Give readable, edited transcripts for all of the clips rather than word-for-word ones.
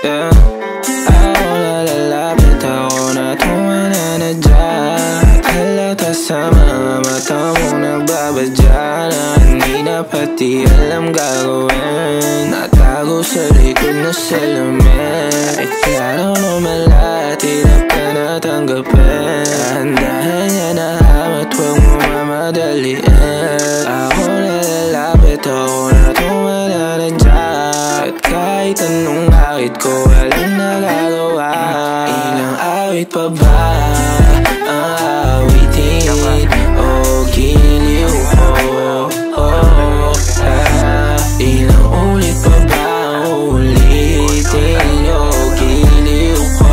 Yeah. Ako na lalapit, ako na tumananadya. Halata sa mga mata mo nagbabadya na hindi na pati alam gagawin. Natago sa likod na salamin. Klaro naman lahat, hirap ka na tanggapin. Dahan niya na hamat, huwag mo mamadaliin. Ako na lalapit, ako na tumananadya. At kahit anong bakit ko walang nagagawa. Ilang awit pa ba ang awitin o giliw ko? Ilang ulit pa ba ang ulitin o giliw ko?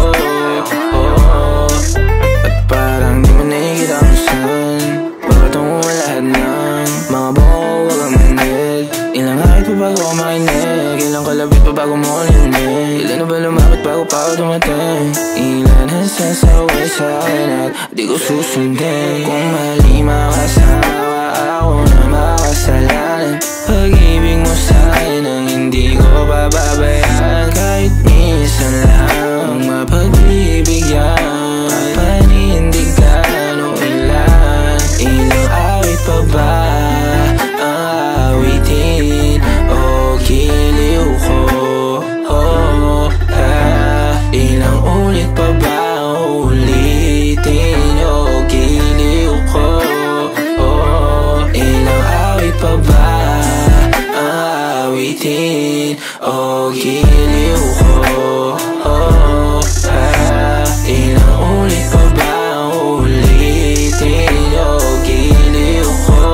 At parang di mo nakikita kung saan papatungo lahat ng mga buko, wag ang manhid. Ilang awit pa bago ko makinig, ilang kalabit pa bago mo linig. Ilan na ba lumapit bago pa ako dumating? Ilan ang sasaway sa akin at di ko susundin. Kung mali makasawa, ako na makasalanan. Pag-ibig mo sa akin ang hindi ko pababayaan. Kahit minsan lang mapagbibigyan, panindigan o ilan. Ilang awit pa ba ang awitin o giliw ko? Ilang ulit pa ba ang ulitin o giliw ko? Ilang awit pa ba ang awitin o giliw ko? Ilang ulit pa ba ang ulitin o giliw ko?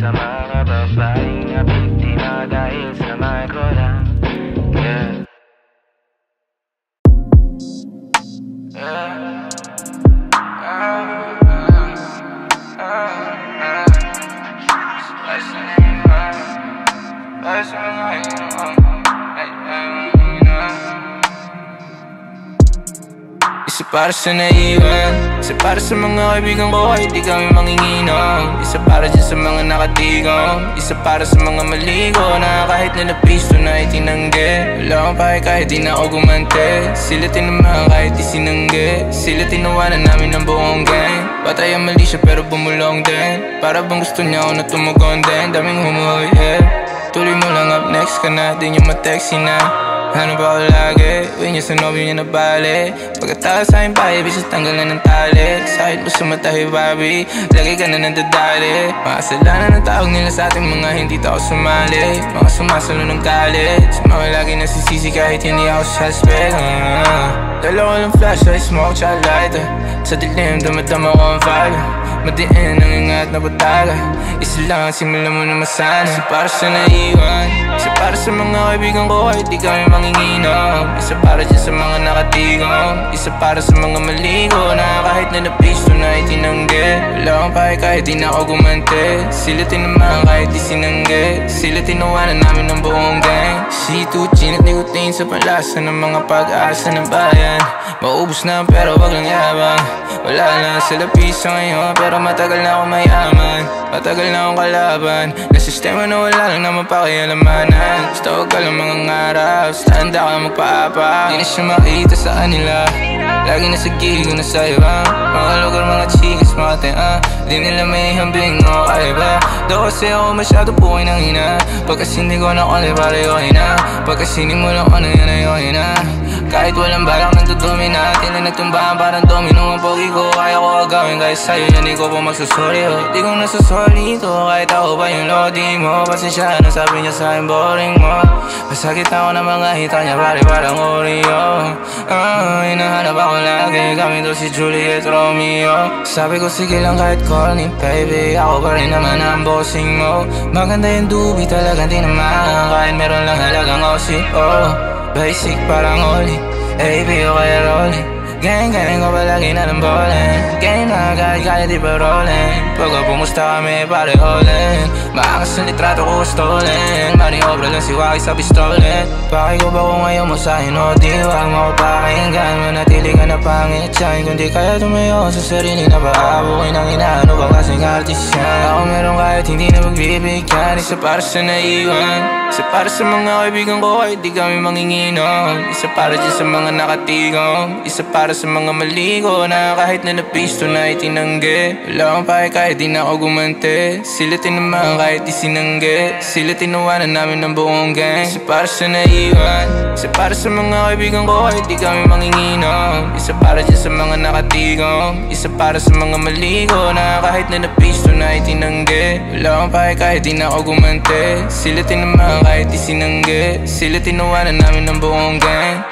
Sa mga babaeng na biktima dahil sa mga ko lang isa para sa naiwan, isa para sa mga kaibigan ko kahit di kami manginginom, isa para dyan sa mga nakatigong, isa para sa mga maligo na kahit nalapisto na itinanggi. Wala akong pake kahit di na ako gumante, sila tinamaan kahit di sinanggi, sila tinawanan namin ng buong gang. Batay ang mali siya pero bumulong din, para bang gusto niya ako na tumugon din. Daming humuwi tuloy mo lang, up next ka na, di niya ma-texty na. Ano ba ako lagi? Uwi niya sa nobyo niya na bali, pagkatapos sa aking bahay, bisis tanggal na ng tali. Sakit mo sa matahi, Bobby, lagi ka na nandadali. Mga kasalanan ng tawag nila sa ating mga hindi tao sumali, mga sumasalo ng galit, mga lagi nasisisi kahit hindi ako suspect. Dala ko ng flashlight, smoke, tsaka lighter, sa dilim dumadama ko ang vibe. Madiin ang ingat na bataga, isa lang ang simula mo na masana. Isa para sa naiwan, isa para sa mga kaibigan ko kahit di kami manginginom, isa para dyan sa mga nakatigong, isa para sa mga maligo na kahit na napisto na itinanggi. Wala akong pake kahit di na ako gumante, sila tinamaan kahit di sinanggi, sila tinawanan namin ng buong gang. C2G at nikotin sa panlasa ng mga pag-asa ng bayan. Maubos na pero wag lang yabang, wala lang sa lapisa ngayon pero matagal na ako mayaman, matagal na akong kalaban na sistema na wala lang naman pakialamanan. Basta huwag ka lang mga ngarap, basta handa ka magpaapa. Di na siya makita sa kanila, lagi na sa gilid ko na sa iba, mga lugar, mga chikas, mga tea, di nila may hambing o kaiba. Daw kasi ako masyado po kayo nang ina, pagkasindi ko na kung pareho na, pagkasindi mo lang ano yan ay na. Kahit walang balak nagdudumi natin na nagtumbahan parang domino ang pogi ko, kaya ko agawin kahit sa'yo yan di ko po magsusuri. Di ko nasusoli ito kahit ako pa yung lodi mo, pasensya na sabi niya sa'kin boring mo. Masakit ako na mga hita niya pare parang Oreo. Hinahanap ako lagi, kami to si Juliet Romeo. Sabi ko sige lang kahit call me baby, ako pa rin naman ang bossing mo. Maganda yung dubi talagang di naman, kahit meron lang halagang OCO. Basic parang oli, AB o kaya rolling, gang ko palagi na ng bowling. Game na kahit di pa rolling, pag pumusta kami pare all-in. Maangas ang litrato ko stolen, maniobra lang si Waki sa pistolet. Paki ko ba kung ayaw mo sa'kin o di wag mo ko pakinggan, manatili ka na pangit sa'kin. Kung di kaya tumayo sa sarili na paabukin ang inaano ba kasing artist yan. Ako meron kahit hindi na magbibigyan, isa para sa naiwan, isa para sa mga kaibigan ko kahit di kami manginginom, isa para dyan sa mga nakatigong, isa para sa mga maligo na kahit na napisto na itinanggi. Wala akong pake kahit di na ako gumante, sila tinamaan kahit di sinanggi, sila tinawanan namin ng buong gang. Isa para sa naiwan, isa para sa mga kaibigan ko kahit di kami manginginom, isa para dyan sa mga nakatigong, isa para sa mga maligo na kahit na napisto na itinanggi. Wala akong pake kahit di na ako gumante, sila tinamaan kahit di sinanggi, sila tinawanan namin ng buong gang.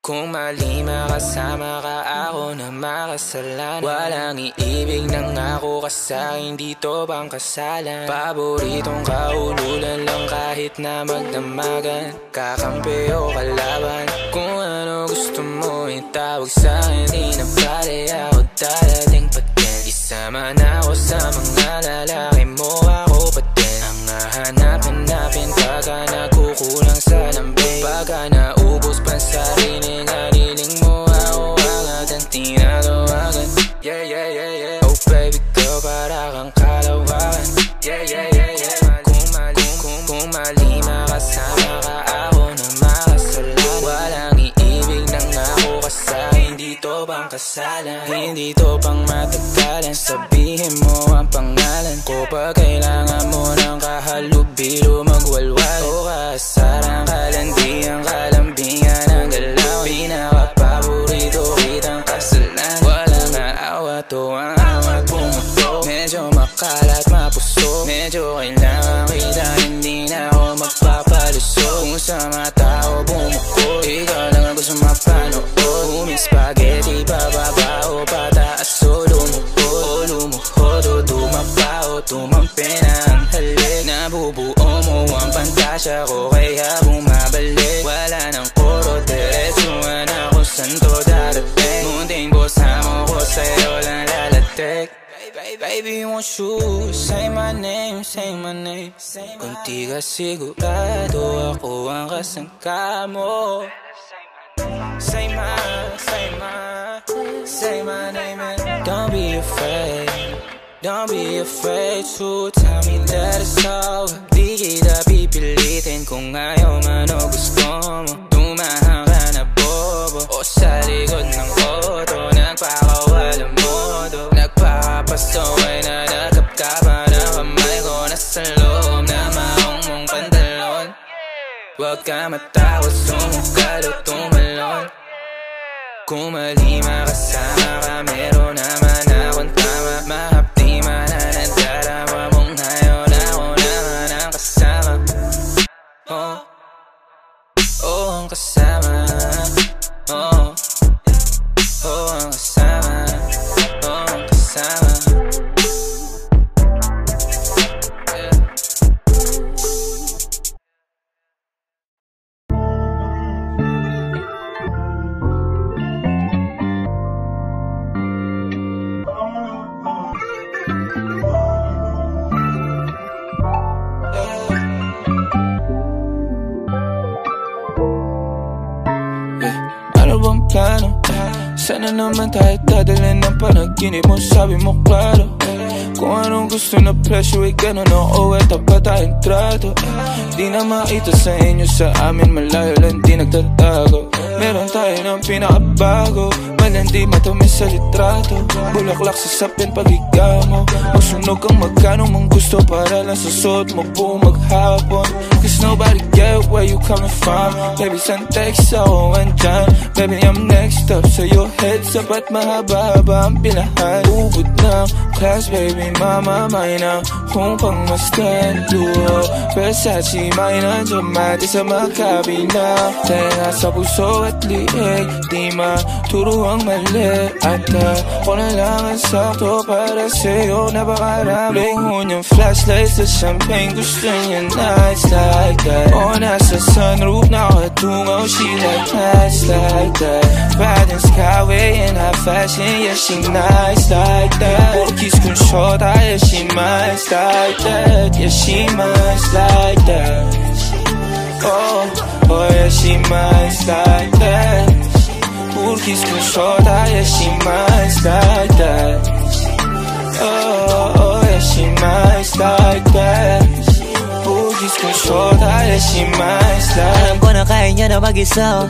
Kung mali makasama ka ako na makasalanan, walang iibig ng ako ka sa'kin, dito bang kasalan? Paboritong kaululan lang kahit na magdamagan, kakampi o kalaban, kung ano gusto mo itawag sa'kin. Di na pare ako darating pa din, isama na ako sa mga lalaki mo, ako pa din ang hahanap-hanapin pagka nagkukulang sa lambing, pagka naubos pa sarili haliling mo, ako agad ang tinatawagan. Yeah. Oh baby girl, para kang kalawakan. Yeah. Kung mali makasama ka ako na makasalanan, walang iibig ng ako ka sa'kin, dito bang kasalan? Hindi to pang matagalan, sabihin mo ang pangalan ko pag kailangan mo ng kahalubilo, magwalwal o kaasarang kalandiang kalambingan ang galaw. Pinaka-paborito kitang kasalan, walang aawa to ang awat pumato, medyo makalat mapuso, medyo kailangan kita, hindi na ako magpapalusot. Kung sa mga tao bumuko, ikaw lang ang gusto mapanood, huming spaghetti pababa o pataas o lumuhod o tumapa o tumampi na ang halik. Nabubuo mo ang pantasya ko kaya bumabalik, wala nang koro, diretsuhan ako saan to darating. Munting bosa mo ko sa'yo lang lalatik. Baby, won't you say my name, say my name. Kung di ka sigurado, ako ang kasangka mo. Say my name and don't be afraid. Don't be afraid to tell me that it's over. Di kita pipilitin kung ayaw man o gusto mo. Tumahang ka na bobo o sa likod ng auto. Nagpakawalang modo, nagpapasaway na nakapkapan ang kamay ko. Nasa loob na maong mong pantalon. Huwag ka matakot, sumukal o tumalon. Kung mali makasama ka, meron naman akong tama. Mahapdi man na nadarama mong ngayon ako naman ang kasama. Oh, ang kasama. Oh, ang kasama. Oh, ang kasama. Plano. Sana naman tayo dadalhin ng panaginip mo. Sabi mo klaro, kung anong gusto na presyo ay ganun o eto pa tayong trato. Di na makita sa inyo, sa amin malayo lang di nagtatago. Meron tayo ng pinakabago, malandi matamis sa litrato. Bulaklak sa sapin pag ikaw mo. Magsunog kang magkano mong gusto para lang sa suot mo buong maghapon. Cause nobody get where you coming from. Baby, send text ako andyan. Baby, I'm next up sa your heads up at mahaba-haba ang pinahan. Ubod ng class, baby, mama, may na kung pangmastan. Duo, Versace, may na dramatic sa makabina. Tenga sa puso at liig, di maturo ang mali. At ako na lang ang sakto para sa'yo, napakarami. Luhon yung flashlight sa champagne, gusto niya nights like that. O nasa sunroof, nakatungaw, she like nights like that. Riding Skyway in high fashion, yeah, she nice like that. Porkies kung short, yeah, she nice like that. Yeah, she nice like that. Oh, yeah, she nice like that. Porkies kung short, yeah, she nice like that. Oh, yeah, she nice like that. Porkies kung short, yeah, she nice like that. Alam ko na kaya niya na mag-isa.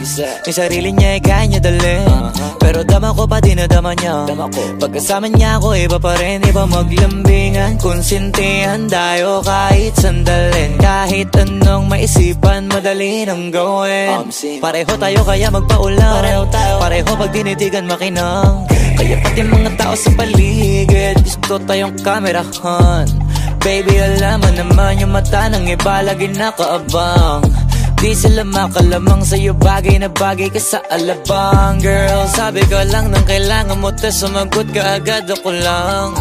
Yung sarili niya ay kaya niya dalhin. Pero dama ko pa dinadama niya. Pagkasama niya ako iba pa rin, iba maglambingan. Konsintihan tayo kahit sandalin. Kahit anong maisipan, madali nang gawin. Pareho tayo kaya magpaulang. Pareho pag dinitigan makinang. Kaya pati mga tao sa paligid gusto tayong kamerahan. Baby, alam mo naman yung mata ng iba lagi nakaabang. Di sila makalamang sa'yo, bagay na bagay ka sa alabang. Girl, sabi ko lang nang kailangan mo, tas sumagot ka agad, ako lang.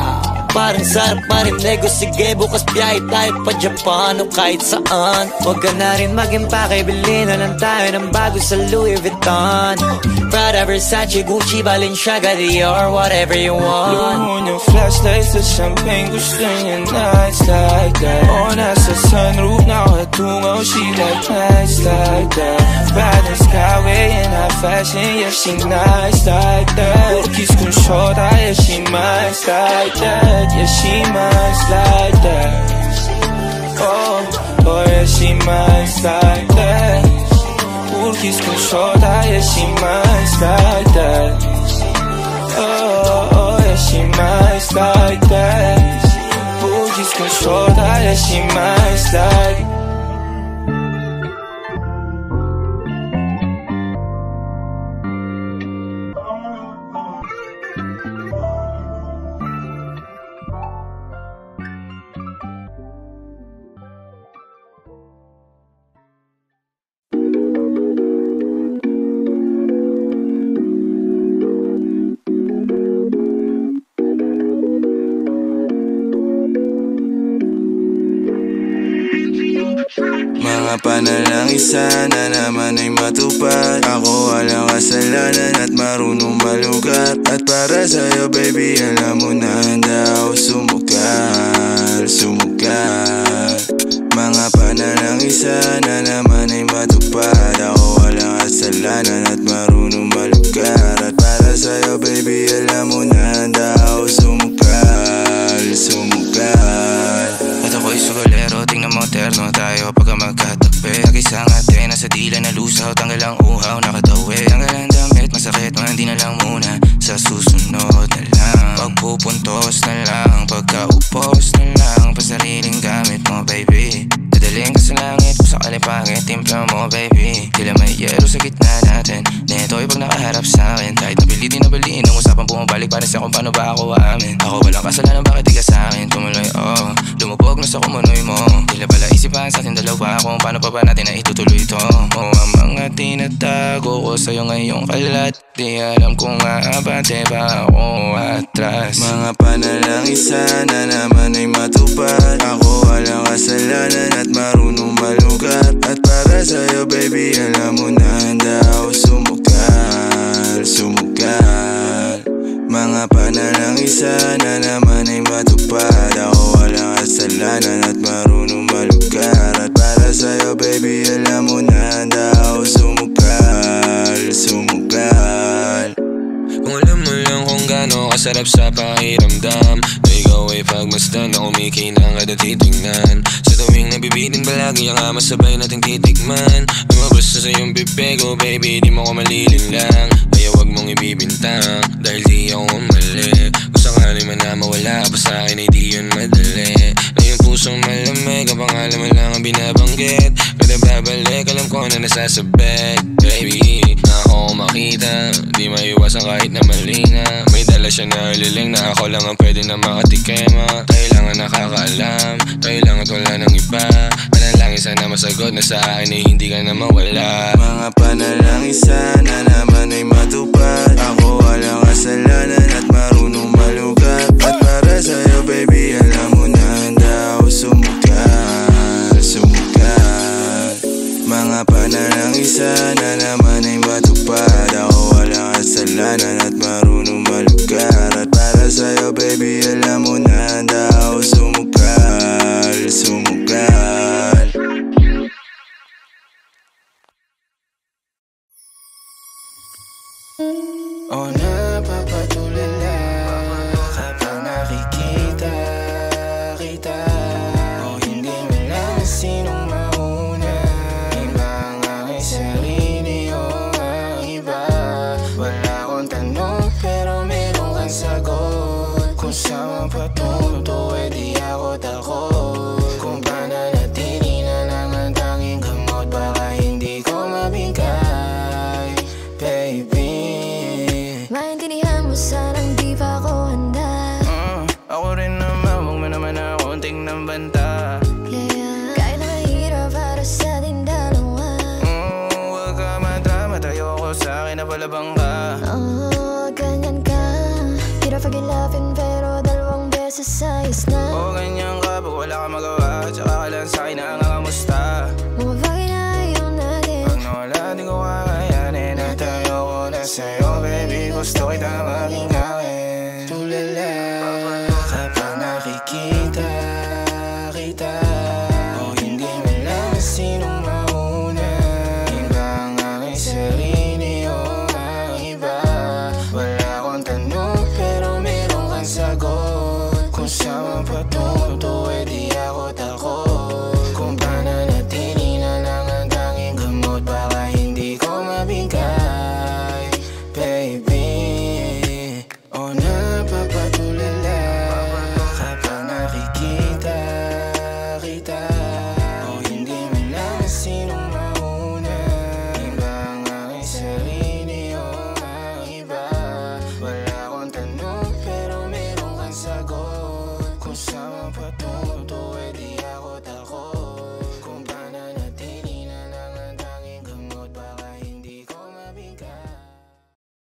Parang sarap marinego, sige bukas biyahe tayo pa Japan o kahit saan. Huwag ka na rin mag-impake, bili na lang tayo ng bago sa Louis Vuitton. Prada, Versace, Gucci, Balenciaga, Dior, whatever you want. Luhon yung flashlight sa champagne, gusto niya nights like that. O nasa sunroof, nakatungaw, she like nights like that. Riding Skyway in high fashion, yeah, she nice like that. Porkies kung short, yeah, she nice like that. Yeah, she nice like that. Oh, yeah, she nice like that. Porkies kung short, yeah, she nice like that. Oh, yeah, she nice like that. Porkies kung short, yeah, she nice like that. Mga panalangin sana naman ay matupad. Ako walang kasalanan at marunong malugat. At para sa'yo baby, alam mo na handa ako sumukat. Mga panalang isa na naman ay matupad. Ako walang kasalanan at marunong malugar. At para sa'yo baby alam mo na handa ako sumukat, sumukat. At ako'y sugalero, tingnan mo terno tayo pagka magkatabi. Nag-isang ate, nasa dila na lusaw, tanggal ang uhaw, nakatawi. Tanggal ang damit, masakit, hindi na lang muna. Sa susunod na lang, pagpupuntos na lang, pagkaupos na lang, pasariling gamit mo baby. Dadaling ka sa langit, kung sakali pangit, timpla mo baby. Tila may yero sa gitna natin, neto'y pag nakaharap sa'kin. Kahit napilitin na baliin, ang usapang bumabalik para sa kung paano ba ako aamin. Ako walang kasalanan, bakit di ka sa'kin tumuloy, oh. Lumubog na sa kumunoy mo, tila pala isipan sa ating dalawa kung paano pa ba natin na itutuloy ito. Oh, ang mga tinatago ko sa'yo ngayong kalat, di alam kung aabante ba ako atras. Mga panalang isa na naman ay matupad. Ako walang kasalanan at marunong malugat. At para sa'yo baby alam mo na handa ako sumukat, sumukat. Mga panalang isa na naman ay matupad. Ako walang kasalanan at marunong malugar. At para sa'yo baby alam mo na handa ako sumukat, sumukat. Kung alam mo lang kung gaano kasarap sa pakiramdam na ikaw ay pagmasdan na kumikinang at titignan. Sa tuwing nabibitin palagi ang masabay nating titikman. Lumabas na sa iyong bibig, oh baby di mo ko malilinlang. Kaya wag mong ibibintang dahil di ako mali. Kung sakali man na mawala pa sa akin ay di yun madali. Na yung pusong malamig kapag alam mo lang ang binabanggit. Kada babalik alam ko na nasasabit baby. Na ako makita, di maiwasan kahit na mali na. May dala siya na liling na ako lang ang pwede na makatikema. Tayo lang ang nakakaalam, tayo lang at wala ng iba. Manalangin sana masagot na sa akin ay hindi ka na mawala. Mga panalang isa na naman ay matupad. Ako walang kasalanan at marunong malugat. At para sa'yo baby alam mo na handa ako sumukat, sumukat. Mga panalang isa na naman ay matupad. Ako walang kasalanan at marunong malugar. At para sa'yo baby alam mo na handa ako sumukat, sumukat. O napapatulala kapag nakikita kita. O hindi mo lang sinong mauna, iba ang aking sarili o ang iba. Wala akong tanong pero meron kang sagot. Kung saan patunto eh di ako takot. Kung pananatili na lang ang tanging gamot, baka hindi ko mabigay baby. Maintindihan mo sanang di pa ako handa. Ako rin naman, huwag mo naman akong tingnan banta. Yeah, kahit na mahirap para sa ating dalawa. Huwag ka madrama, tayo ako sa akin na palabang ka. Oh, ganyan ka. Hirap pag-ilapin pero dalawang beses ayos na. O ganyan ka, pag wala ka magawa, tsaka ka lang sa'kin na nangangamusta. Mga bagay na ayaw natin, Pag nawala, di ko kakayanin. At ayoko na sa'yo, baby, gusto kita maging akin. Tulala kapag nakikita kita. O hindi mo lang sinong mauna, iba ang aking sarili o ang iba. Wala akong tanong pero meron kang sagot. Kung saan patunto eh di ako takot. Kung pananatili na lang ang tanging gamot, baka hindi ko mabigay baby. O napapatulala kapag nakikita kita. O hindi mo lang sinong mauna, iba ang aking sarili o ang iba. Wala akong tanong pero meron kang sagot. Kung saan patunto